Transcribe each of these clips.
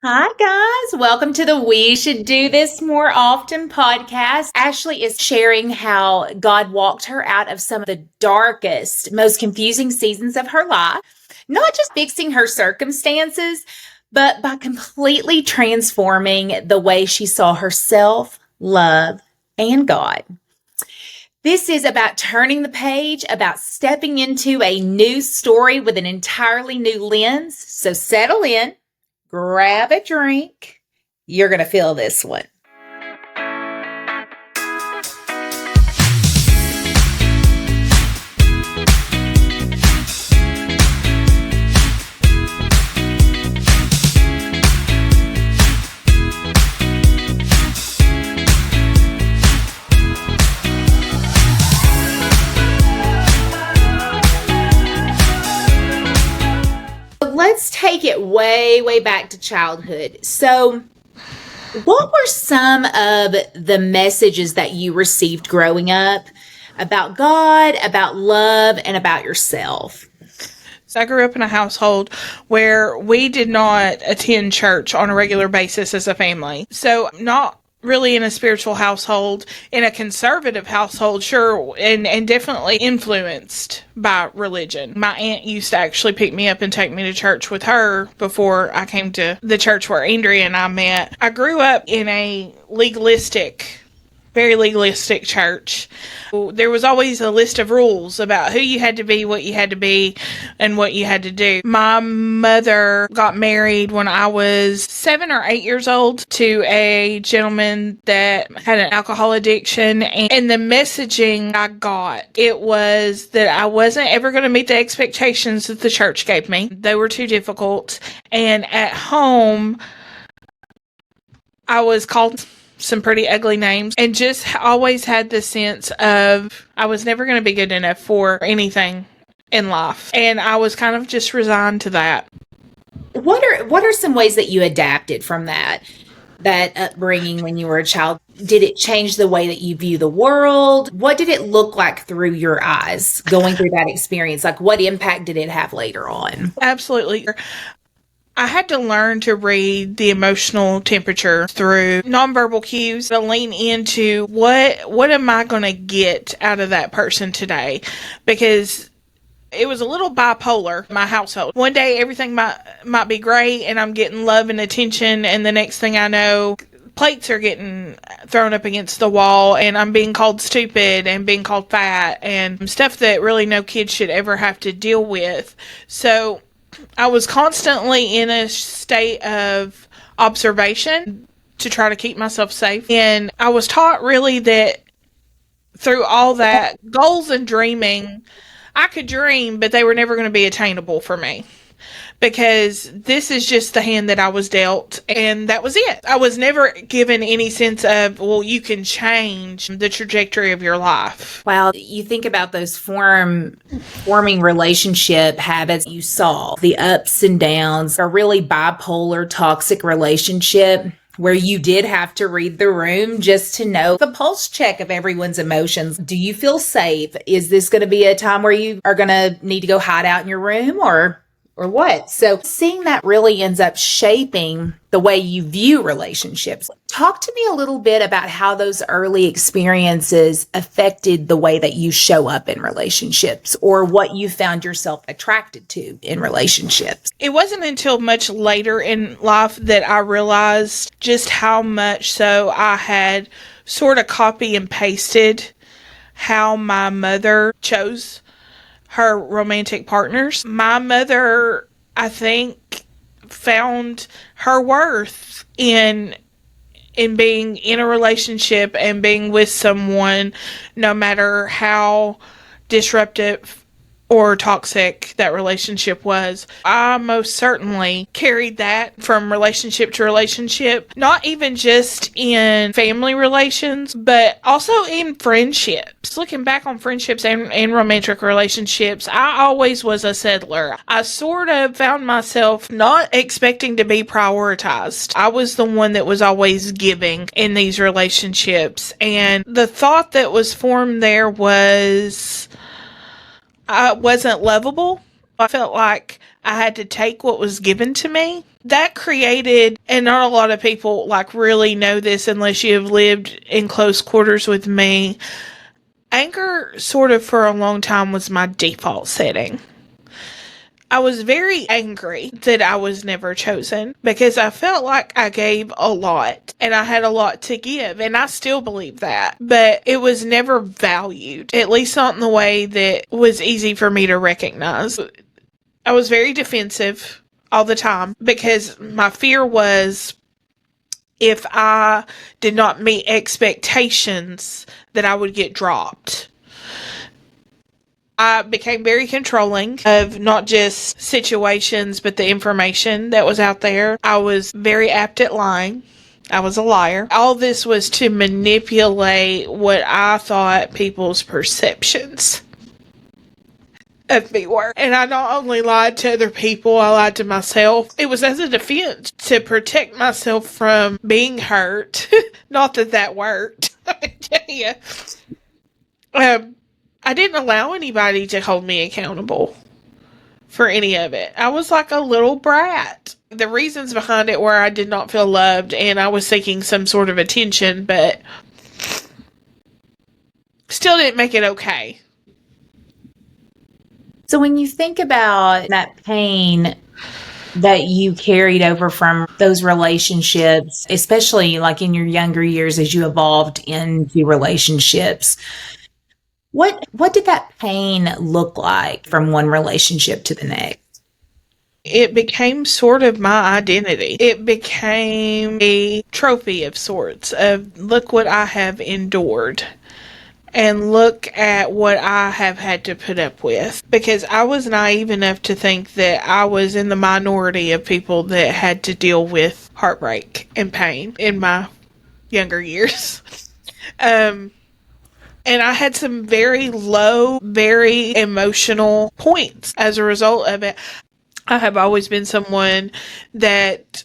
Hi, guys. Welcome to the We Should Do This More Often podcast. Ashley is sharing how God walked her out of some of the darkest, most confusing seasons of her life, not just fixing her circumstances, but by completely transforming the way she saw herself, love, and God. This is about turning the page, about stepping into a new story with an entirely new lens. So settle in, grab a drink. You're going to feel this one. Let's take it way, way back to childhood. So, what were some of the messages that you received growing up about God, about love, and about yourself? So I grew up in a household where we did not attend church on a regular basis as a family. So not really in a spiritual household, in a conservative household, sure, and definitely influenced by religion. My aunt used to actually pick me up and take me to church with her before I came to the church where Andrea and I met. I grew up in a very legalistic church. There was always a list of rules about who you had to be, what you had to be, and what you had to do. My mother got married when I was 7 or 8 years old to a gentleman that had an alcohol addiction, and the messaging I got, it was that I wasn't ever going to meet the expectations that the church gave me. They were too difficult, and at home, I was called some pretty ugly names and just always had the sense of I was never going to be good enough for anything in life. And I was kind of just resigned to that. What are some ways that you adapted from that upbringing when you were a child? Did it change the way that you view the world? What did it look like through your eyes going through that experience? Like, what impact did it have later on? Absolutely. I had to learn to read the emotional temperature through nonverbal cues to lean into what am I going to get out of that person today? Because it was a little bipolar, my household. One day everything might be great and I'm getting love and attention, and the next thing I know, plates are getting thrown up against the wall and I'm being called stupid and being called fat and stuff that really no kid should ever have to deal with. So I was constantly in a state of observation to try to keep myself safe. And I was taught really that through all that, goals and dreaming, I could dream, but they were never going to be attainable for me. Because this is just the hand that I was dealt, and that was it. I was never given any sense of, well, you can change the trajectory of your life. Wow, you think about those forming relationship habits you saw, the ups and downs, a really bipolar, toxic relationship where you did have to read the room just to know the pulse check of everyone's emotions. Do you feel safe? Is this going to be a time where you are going to need to go hide out in your room or what? So seeing that really ends up shaping the way you view relationships. Talk to me a little bit about how those early experiences affected the way that you show up in relationships or what you found yourself attracted to in relationships. It wasn't until much later in life that I realized just how much so I had sort of copy and pasted how my mother chose her romantic partners. My mother, I think, found her worth in being in a relationship and being with someone, no matter how disruptive or toxic that relationship was. I most certainly carried that from relationship to relationship, not even just in family relations, but also in friendships. Looking back on friendships and romantic relationships, I always was a settler. I sort of found myself not expecting to be prioritized. I was the one that was always giving in these relationships, and the thought that was formed there was I wasn't lovable. I felt like I had to take what was given to me. That created, and not a lot of people like really know this unless you have lived in close quarters with me. Anger sort of for a long time was my default setting. I was very angry that I was never chosen because I felt like I gave a lot and I had a lot to give, and I still believe that. But it was never valued, at least not in the way that was easy for me to recognize. I was very defensive all the time because my fear was if I did not meet expectations that I would get dropped. I became very controlling of not just situations, but the information that was out there. I was very apt at lying. I was a liar. All this was to manipulate what I thought people's perceptions of me were. And I not only lied to other people, I lied to myself. It was as a defense to protect myself from being hurt. Not that that worked. I tell you. I didn't allow anybody to hold me accountable for any of it. I was like a little brat. The reasons behind it were I did not feel loved and I was seeking some sort of attention, but still didn't make it okay. So when you think about that pain that you carried over from those relationships, especially like in your younger years as you evolved into relationships, what did that pain look like from one relationship to the next? It became sort of my identity. It became a trophy of sorts of look what I have endured. And look at what I have had to put up with. Because I was naive enough to think that I was in the minority of people that had to deal with heartbreak and pain in my younger years. And I had some very low, very emotional points as a result of it. I have always been someone that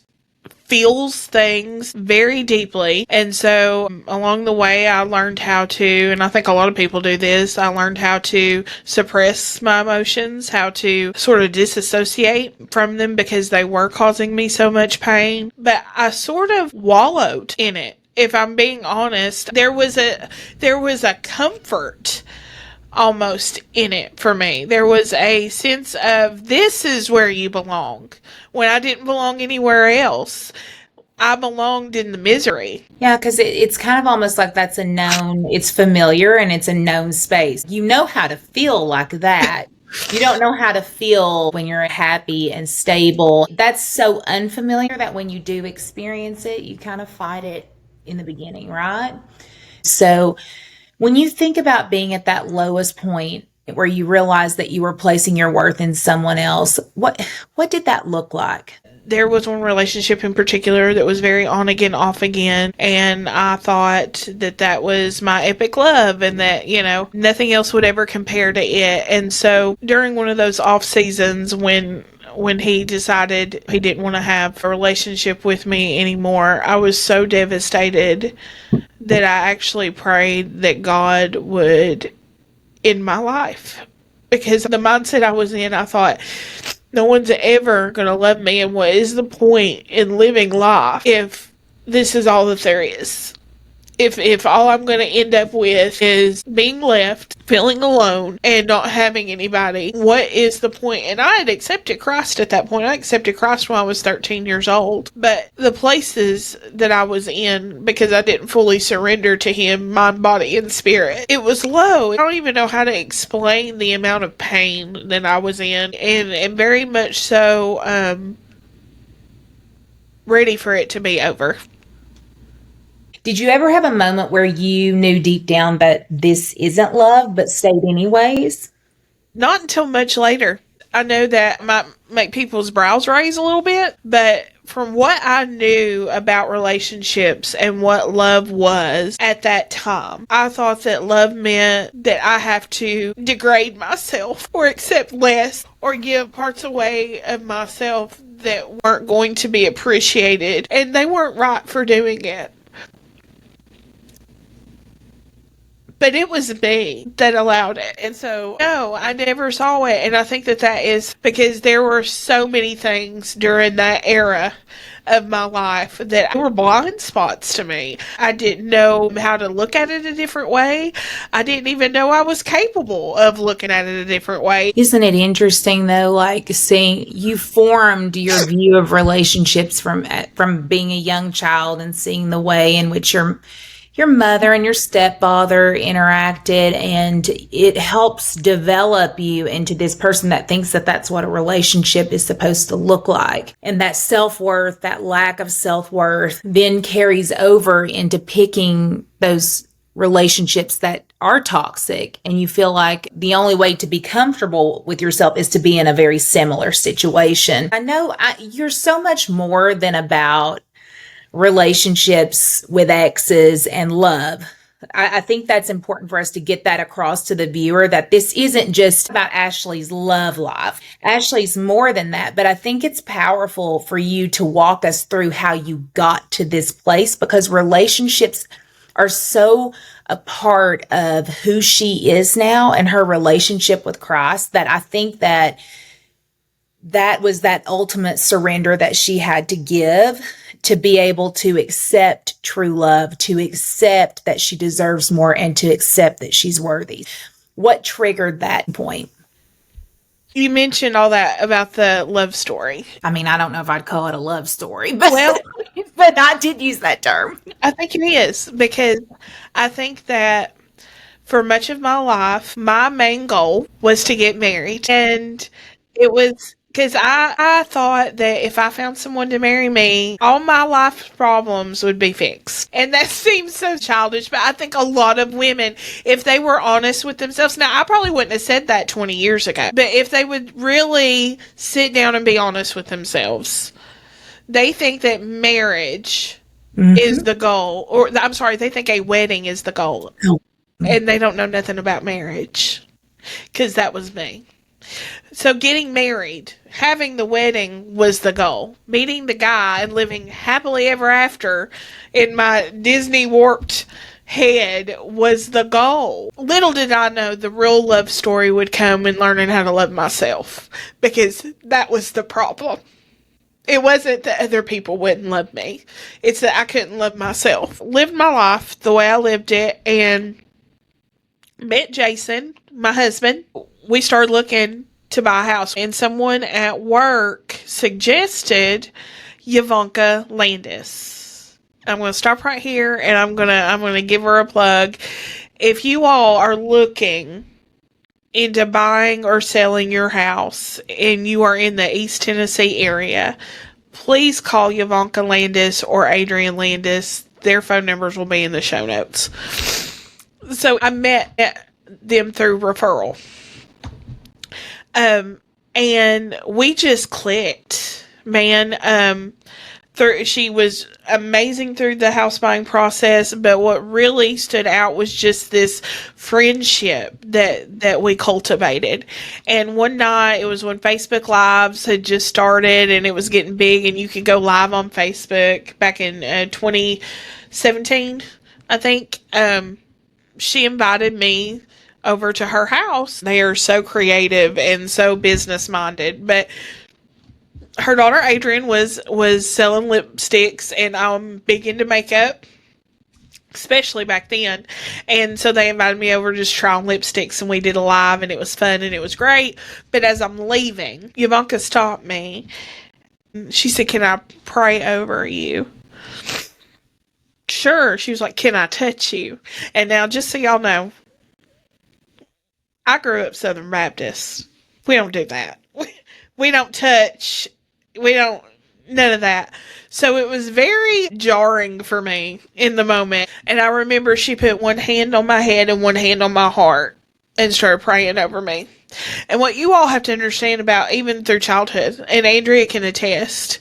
feels things very deeply. And so along the way, I learned how to, and I think a lot of people do this, I learned how to suppress my emotions, how to sort of disassociate from them because they were causing me so much pain. But I sort of wallowed in it. If I'm being honest, there was a comfort almost in it for me. There was a sense of this is where you belong when I didn't belong anywhere else. I belonged in the misery. Yeah, because it's kind of almost like that's a known, it's familiar and it's a known space. You know how to feel like that. You don't know how to feel when you're happy and stable. That's so unfamiliar that when you do experience it, you kind of fight it in the beginning, right? So when you think about being at that lowest point where you realize that you were placing your worth in someone else, what did that look like? There was one relationship in particular that was very on again, off again, and I thought that that was my epic love and that, you know, nothing else would ever compare to it. And so during one of those off seasons when he decided he didn't want to have a relationship with me anymore, I was so devastated that I actually prayed that God would end my life. Because the mindset I was in, I thought, no one's ever going to love me, and what is the point in living life if this is all that there is? If all I'm going to end up with is being left, feeling alone, and not having anybody, what is the point? And I had accepted Christ at that point. I accepted Christ when I was 13 years old. But the places that I was in, because I didn't fully surrender to Him, mind, body, and spirit, it was low. I don't even know how to explain the amount of pain that I was in. And very much so ready for it to be over. Did you ever have a moment where you knew deep down that this isn't love, but stayed anyways? Not until much later. I know that might make people's brows raise a little bit, but from what I knew about relationships and what love was at that time, I thought that love meant that I have to degrade myself or accept less or give parts away of myself that weren't going to be appreciated, and they weren't right for doing it. But it was me that allowed it. And so, no, I never saw it. And I think that is because there were so many things during that era of my life that were blind spots to me. I didn't know how to look at it a different way. I didn't even know I was capable of looking at it a different way. Isn't it interesting though, like seeing you formed your view of relationships from being a young child and seeing the way in which your mother and your stepfather interacted, and it helps develop you into this person that thinks that that's what a relationship is supposed to look like. And that self-worth, that lack of self-worth then carries over into picking those relationships that are toxic, and you feel like the only way to be comfortable with yourself is to be in a very similar situation. I know you're so much more than about relationships with exes and love. I think that's important for us to get that across to the viewer, that this isn't just about Ashley's love life. Ashley's more than that, but I think it's powerful for you to walk us through how you got to this place, because relationships are so a part of who she is now and her relationship with Christ, that I think that was that ultimate surrender that she had to give to be able to accept true love, to accept that she deserves more, and to accept that she's worthy. What triggered that point? You mentioned all that about the love story. I mean, I don't know if I'd call it a love story, but, but I did use that term. I think it is, because I think that for much of my life, my main goal was to get married. And it was because I thought that if I found someone to marry me, all my life problems would be fixed. And that seems so childish, but I think a lot of women, if they were honest with themselves, now I probably wouldn't have said that 20 years ago, but if they would really sit down and be honest with themselves, they think that marriage is the goal, or I'm sorry, they think a wedding is the goal. And they don't know nothing about marriage, because that was me. So getting married, having the wedding was the goal. Meeting the guy and living happily ever after in my Disney warped head was the goal. Little did I know the real love story would come in learning how to love myself, because that was the problem. It wasn't that other people wouldn't love me. It's that I couldn't love myself. Lived my life the way I lived it, and met Jason, my husband. We started looking to buy a house, and someone at work suggested Yvonka Landis. I'm going to stop right here, and I'm going to give her a plug. If you all are looking into buying or selling your house and you are in the East Tennessee area, please call Yvonka Landis or Adrian Landis. Their phone numbers will be in the show notes. So I met them through referral. And we just clicked, man. She was amazing through the house buying process, but what really stood out was just this friendship that we cultivated. And one night, it was when Facebook Lives had just started and it was getting big, and you could go live on Facebook back in 2017, I think. She invited me over to her house. They are so creative and so business minded, but her daughter Adrian was selling lipsticks, and I'm big into makeup, especially back then. And so they invited me over to just try on lipsticks, and we did a live, and it was fun and it was great. But as I'm leaving, Yvonka stopped me. She said, "Can I pray over you?" Sure. She was like, "Can I touch you?" And now, just so y'all know, I grew up Southern Baptist. We don't do that. We don't touch. We don't, none of that. So it was very jarring for me in the moment. And I remember she put one hand on my head and one hand on my heart and started praying over me. And what you all have to understand about, even through childhood, and Andrea can attest,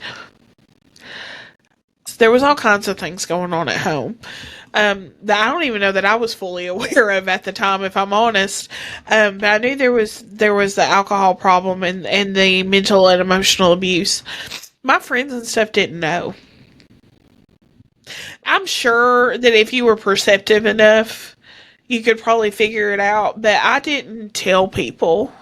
there was all kinds of things going on at home that I don't even know that I was fully aware of at the time, if I'm honest. But I knew there was the alcohol problem and the mental and emotional abuse. My friends and stuff didn't know. I'm sure that if you were perceptive enough, you could probably figure it out, but I didn't tell people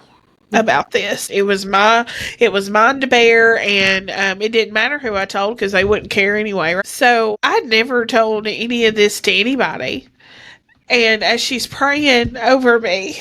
about this. It was mine to bear, and it didn't matter who I told because they wouldn't care anyway. So I never told any of this to anybody. And as she's praying over me,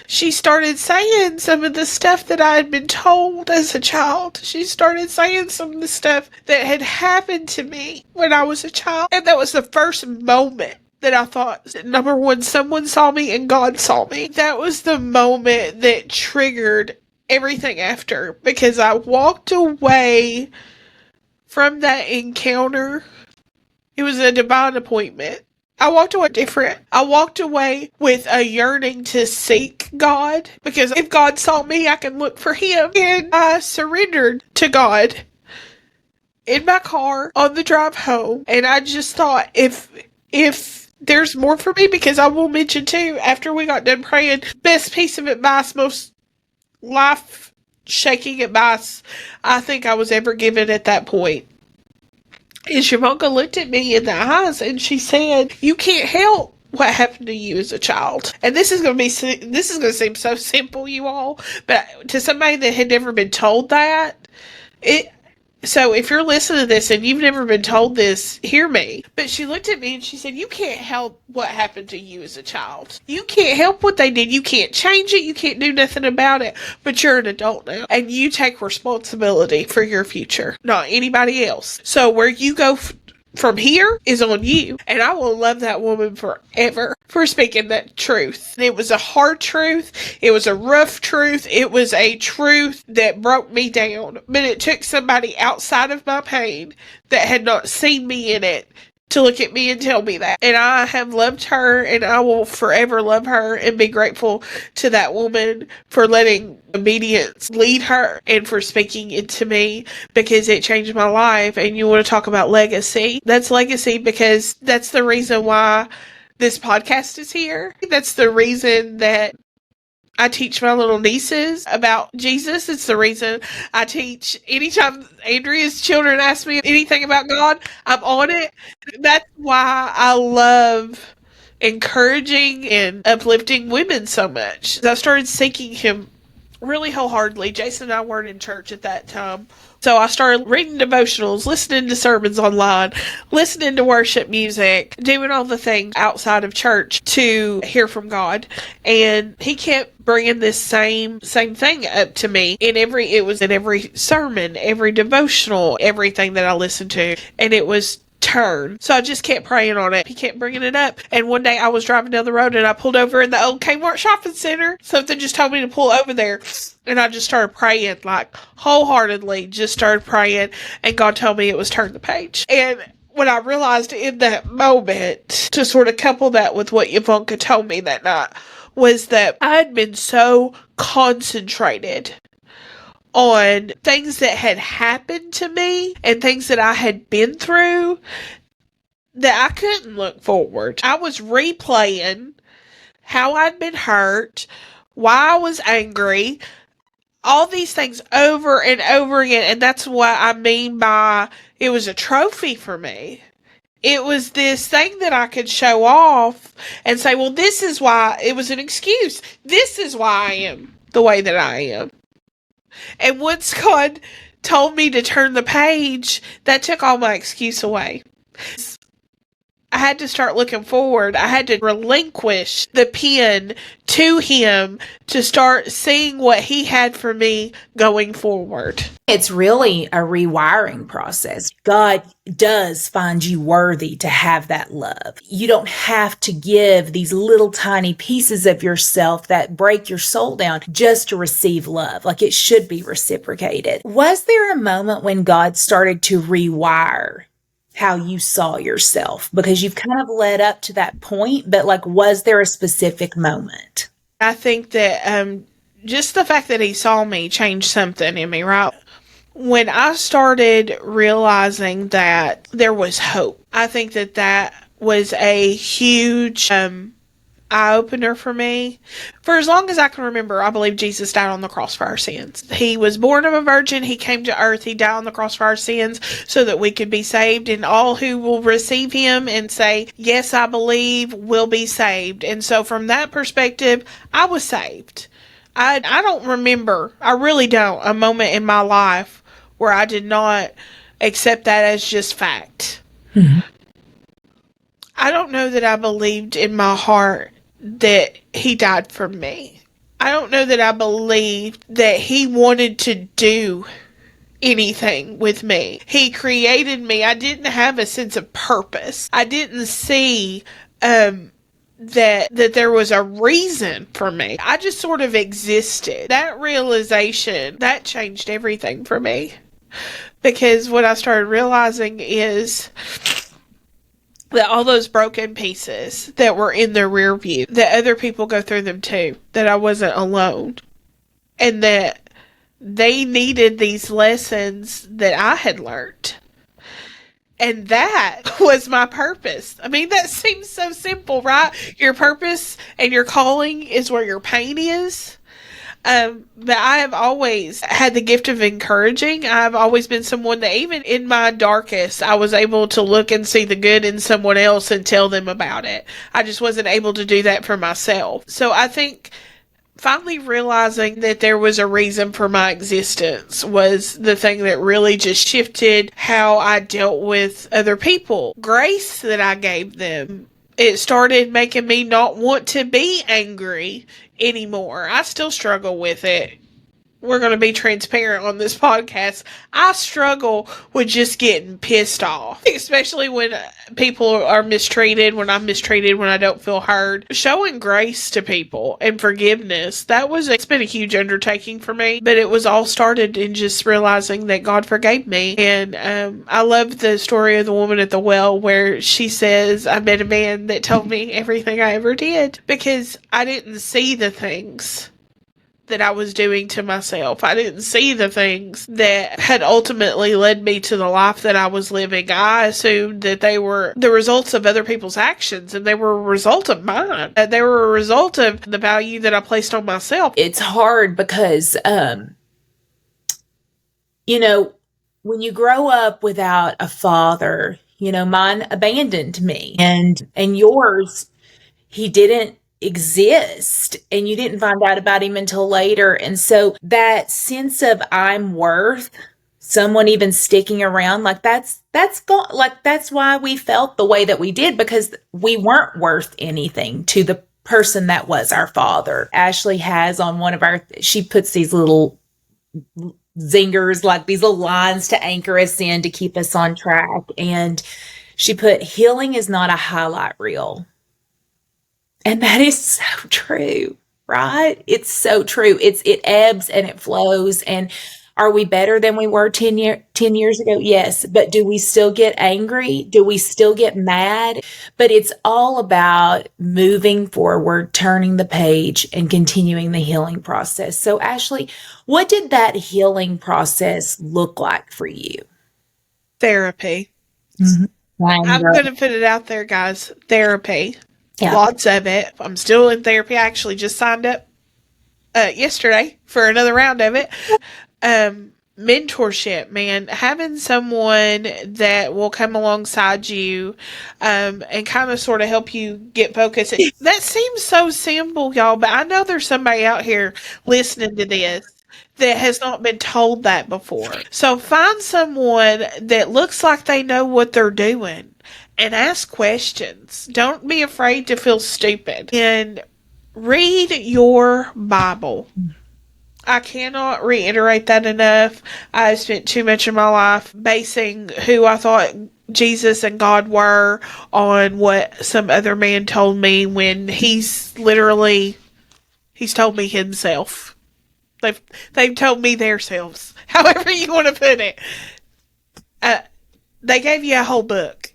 she started saying some of the stuff that I had been told as a child. She started saying some of the stuff that had happened to me when I was a child. And that was the first moment that I thought, number one, someone saw me and God saw me. That was the moment that triggered everything after, because I walked away from that encounter. It was a divine appointment. I walked away different. I walked away with a yearning to seek God, because if God saw me, I can look for Him. And I surrendered to God in my car on the drive home. And I just thought, if there's more for me, because I will mention too, after we got done praying, best piece of advice, most life-shaking advice I think I was ever given at that point, is Shavanka looked at me in the eyes and she said, "You can't help what happened to you as a child." And this is going to seem so simple, you all, but to somebody that had never been told that, so if you're listening to this and you've never been told this, hear me. But she looked at me and she said, "You can't help what happened to you as a child. You can't help what they did. You can't change it. You can't do nothing about it. But you're an adult now. And you take responsibility for your future, not anybody else. So where you go from here is on you." And I will love that woman forever for speaking that truth. It was a hard truth. It was a rough truth. It was a truth that broke me down. But it took somebody outside of my pain that had not seen me in it to look at me and tell me that. And I have loved her, and I will forever love her and be grateful to that woman for letting obedience lead her and for speaking into me, because it changed my life. And you want to talk about legacy? That's legacy, because that's the reason why this podcast is here. That's the reason that I teach my little nieces about Jesus. It's the reason I teach. Anytime Andrea's children ask me anything about God, I'm on it. That's why I love encouraging and uplifting women so much. I started seeking Him really wholeheartedly. Jason and I weren't in church at that time. So I started reading devotionals, listening to sermons online, listening to worship music, doing all the things outside of church to hear from God. And He kept bringing this same thing up to me it was in every sermon, every devotional, everything that I listened to. And it was turn. So I just kept praying on it. He kept bringing it up. And one day I was driving down the road and I pulled over in the old Kmart shopping center. Something just told me to pull over there. And I just started praying, like wholeheartedly, just started praying. And God told me it was turn the page. And when I realized in that moment, to sort of couple that with what Ivanka told me that night, was that I had been so concentrated on things that had happened to me and things that I had been through that I couldn't look forward. I was replaying how I'd been hurt, why I was angry, all these things over and over again. And that's what I mean by it was a trophy for me. It was this thing that I could show off and say, well, this is why. It was an excuse. This is why I am the way that I am. And once God told me to turn the page, that took all my excuse away. I had to start looking forward. I had to relinquish the pen to Him to start seeing what He had for me going forward. It's really a rewiring process. God does find you worthy to have that love. You don't have to give these little tiny pieces of yourself that break your soul down just to receive love. Like, it should be reciprocated. Was there a moment when God started to rewire how you saw yourself? Because you've kind of led up to that point, but like, was there a specific moment? I think that just the fact that He saw me changed something in me, right? When I started realizing that there was hope, I think that was a huge eye-opener for me. For as long as I can remember, I believe Jesus died on the cross for our sins. He was born of a virgin. He came to earth. He died on the cross for our sins so that we could be saved. And all who will receive him and say, yes, I believe, will be saved. And so from that perspective, I was saved. I don't remember, I really don't, a moment in my life where I did not accept that as just fact. Mm-hmm. I don't know that I believed in my heart that he died for me. I don't know that I believed that he wanted to do anything with me. He created me. I didn't have a sense of purpose. I didn't see that there was a reason for me. I just sort of existed. That realization, that changed everything for me. Because what I started realizing is that all those broken pieces that were in the rear view, that other people go through them too, that I wasn't alone, and that they needed these lessons that I had learned. And that was my purpose. I mean, that seems so simple, right? Your purpose and your calling is where your pain is. But I have always had the gift of encouraging. I've always been someone that even in my darkest, I was able to look and see the good in someone else and tell them about it. I just wasn't able to do that for myself. So I think finally realizing that there was a reason for my existence was the thing that really just shifted how I dealt with other people. Grace that I gave them, it started making me not want to be angry anymore. I still struggle with it. We're going to be transparent on this podcast. I struggle with just getting pissed off, especially when people are mistreated, when I'm mistreated, when I don't feel heard. Showing grace to people and forgiveness, it's been a huge undertaking for me, but it was all started in just realizing that God forgave me. And I love the story of the woman at the well where she says, I met a man that told me everything I ever did because I didn't see the things that I was doing to myself. I didn't see the things that had ultimately led me to the life that I was living. I assumed that they were the results of other people's actions, and they were a result of mine. They were a result of the value that I placed on myself. It's hard because, when you grow up without a father, mine abandoned me, and yours, he didn't exist, and you didn't find out about him until later. And so that sense of I'm worth someone even sticking around, that's gone. That's why we felt the way that we did, because we weren't worth anything to the person that was our father. Ashley has on she puts these little zingers, like these little lines to anchor us in to keep us on track. And she put, healing is not a highlight reel. And that is so true, right? It's so true. It ebbs and it flows. And are we better than we were 10 years ago? Yes. But do we still get angry? Do we still get mad? But it's all about moving forward, turning the page, and continuing the healing process. So Ashley, what did that healing process look like for you? Therapy. Mm-hmm. I'm going to put it out there, guys. Therapy. Yeah. Lots of it. I'm still in therapy. I actually just signed up yesterday for another round of it. Mentorship, man. Having someone that will come alongside you and kind of sort of help you get focused. That seems so simple, y'all, but I know there's somebody out here listening to this that has not been told that before. So find someone that looks like they know what they're doing. And ask questions. Don't be afraid to feel stupid. And read your Bible. I cannot reiterate that enough. I spent too much of my life basing who I thought Jesus and God were on what some other man told me, when he's told me himself. They've told me theirselves. However you want to put it. They gave you a whole book.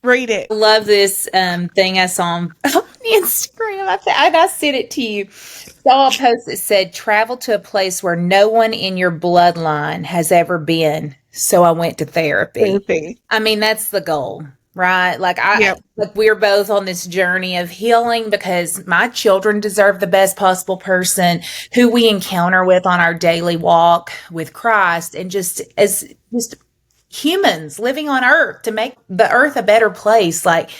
Read it. I love this thing I saw on Instagram. I sent it to you. Saw a post that said, travel to a place where no one in your bloodline has ever been. So I went to therapy. I mean, that's the goal. right? Yep. Like we're both on this journey of healing because my children deserve the best possible person who we encounter with on our daily walk with Christ, and just humans living on earth to make the earth a better place. Like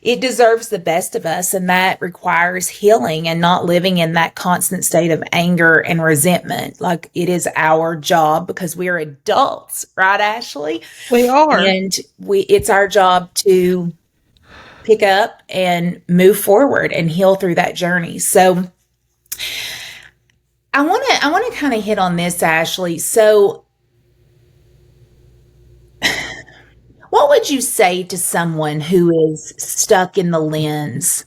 it deserves the best of us, and that requires healing and not living in that constant state of anger and resentment. Like it is our job because we are adults, right, Ashley? We are. And it's our job to pick up and move forward and heal through that journey. So I want to kind of hit on this, Ashley. So what would you say to someone who is stuck in the lens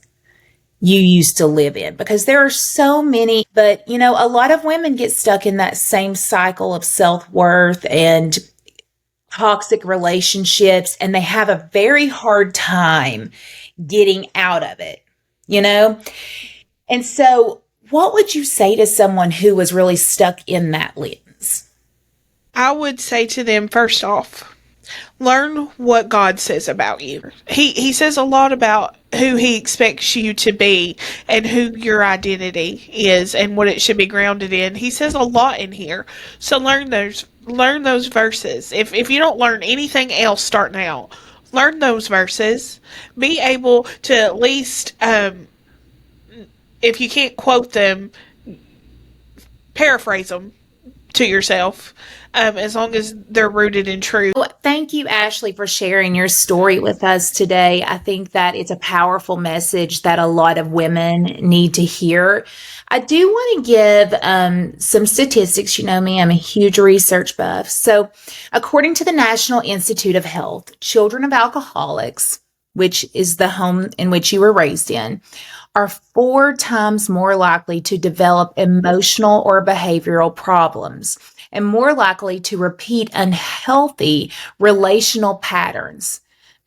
you used to live in? Because there are so many, but a lot of women get stuck in that same cycle of self-worth and toxic relationships, and they have a very hard time getting out of it, you know? And so what would you say to someone who was really stuck in that lens? I would say to them, first off, learn what God says about you. He says a lot about who he expects you to be and who your identity is and what it should be grounded in. He says a lot in here. So learn those verses. If you don't learn anything else starting out, learn those verses. Be able to at least, if you can't quote them, paraphrase them to yourself, as long as they're rooted in truth. Well, thank you, Ashley, for sharing your story with us today. I think that it's a powerful message that a lot of women need to hear. I do want to give some statistics. You know me, I'm a huge research buff. So according to the National Institute of Health, children of alcoholics, which is the home in which you were raised in, are 4 times more likely to develop emotional or behavioral problems and more likely to repeat unhealthy relational patterns.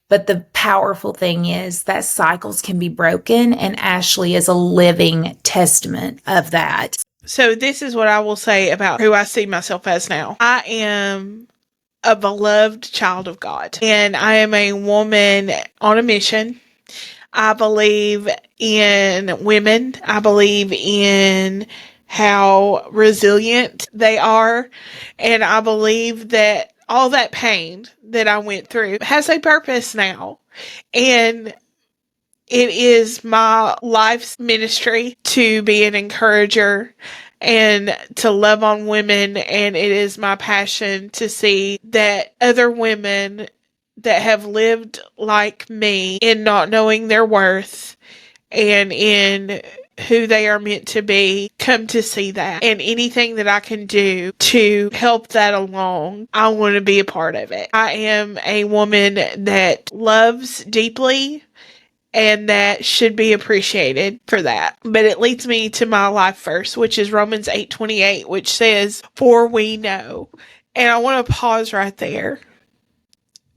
But the powerful thing is that cycles can be broken, and Ashley is a living testament of that. So this is what I will say about who I see myself as now. I am a beloved child of God, and I am a woman on a mission. I believe in women. I believe in how resilient they are. And I believe that all that pain that I went through has a purpose now. And it is my life's ministry to be an encourager and to love on women. And it is my passion to see that other women that have lived like me in not knowing their worth and in who they are meant to be come to see that. And anything that I can do to help that along, I want to be a part of it. I am a woman that loves deeply and that should be appreciated for that. But it leads me to my life verse, which is Romans 8:28, which says, "For we know." And I want to pause right there,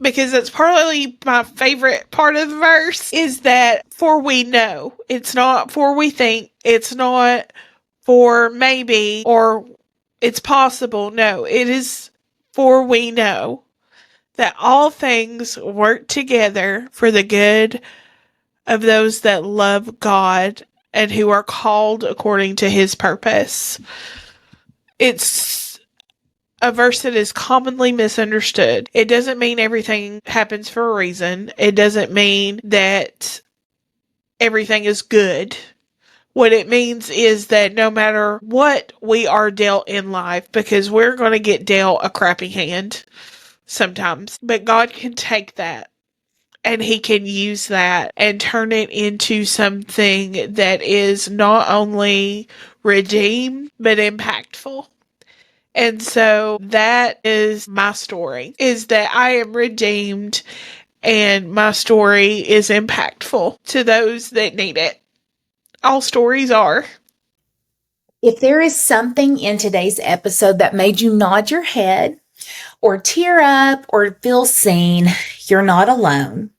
because that's probably my favorite part of the verse, is that for we know. It's not for we think. It's not for maybe or it's possible. No, it is for we know that all things work together for the good of those that love God and who are called according to his purpose. It's a verse that is commonly misunderstood. It doesn't mean everything happens for a reason. It doesn't mean that everything is good. What it means is that no matter what we are dealt in life, because we're going to get dealt a crappy hand sometimes, but God can take that and he can use that and turn it into something that is not only redeemed, but impactful. And so that is my story, is that I am redeemed and my story is impactful to those that need it. All stories are. If there is something in today's episode that made you nod your head or tear up or feel seen, you're not alone.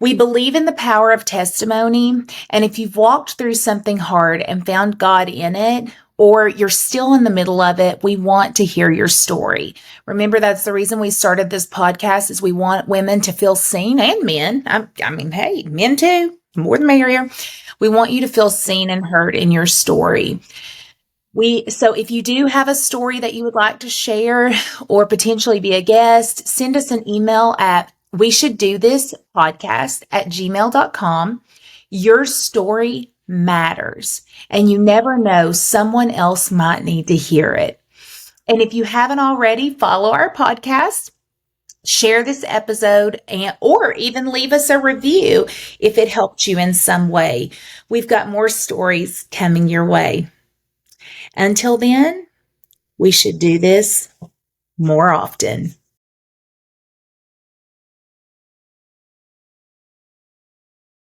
We believe in the power of testimony, and if you've walked through something hard and found God in it, or you're still in the middle of it, we want to hear your story. Remember, that's the reason we started this podcast, is we want women to feel seen, and men. I mean, hey, men too, more the merrier. We want you to feel seen and heard in your story. So if you do have a story that you would like to share or potentially be a guest, send us an email at weshoulddo.this@gmail.com. Your story matters, and you never know, someone else might need to hear it. And if you haven't already, follow our podcast, share this episode, or even leave us a review if it helped you in some way. We've got more stories coming your way. Until then, we should do this more often.